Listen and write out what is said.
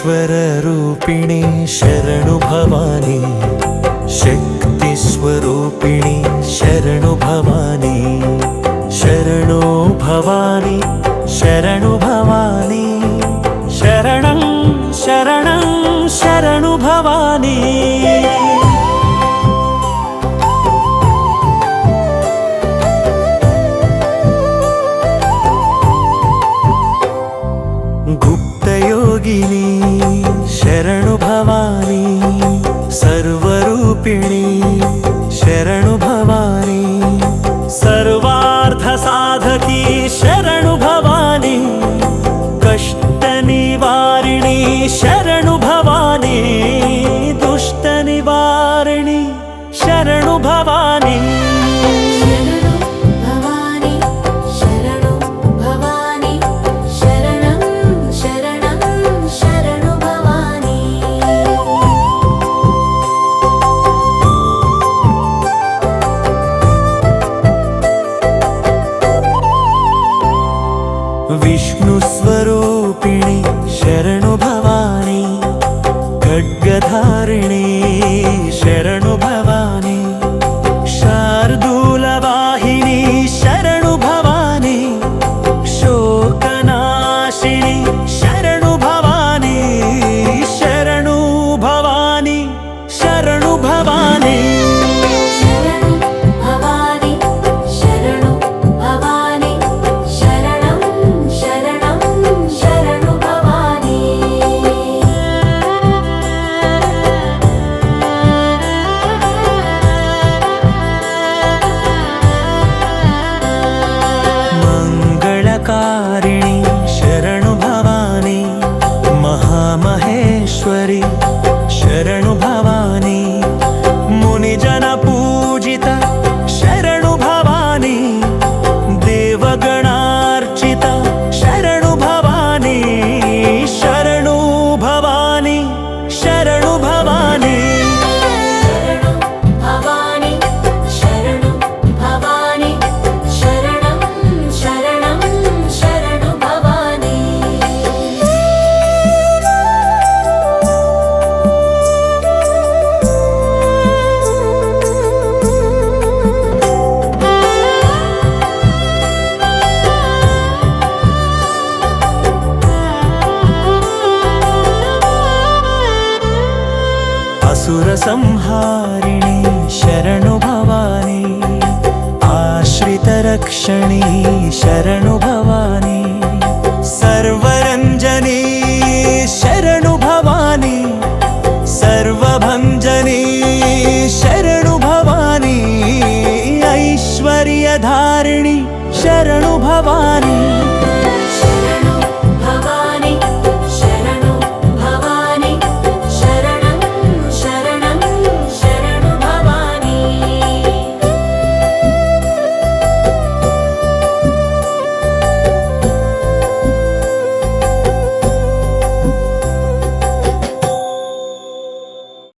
ईश्वररूपिणी शरणु भवानी, शक्तिस्वरूपिणी शरणु भवानी, शरणो भवानी शरणु भवानी, शरणं शरणं शरणु भवानी। गुप्तयोगिनी शरणु भवानी, सर्वरूपिणी शरणु भवानी, सर्वार्थसाधकी शरणु भवानी, कष्टनिवारिणी शरणु भवानी, दुष्टनिवारिणी शरणु भवानी। विष्णुस्वरूपिणी शरणु भवानी, खड्गधारिणी शरणु भवानी, शार्दूलवाहिनी शरणु भवानी, शोकनाशिनी शरणु भवानी, शरणु भवानी शरणु भवानी। कारिणी शरणु भवानी, महामहेश्वरी शरणु भवानी, मुनिजन पूजिता शरणु भवानी, देवगणार्चिता शरणु भवानी, शरणु भवानी शरणु भवानी। असुरसंहारिणी शरणु भवानी, आश्रितरक्षणी शरणु भवानी,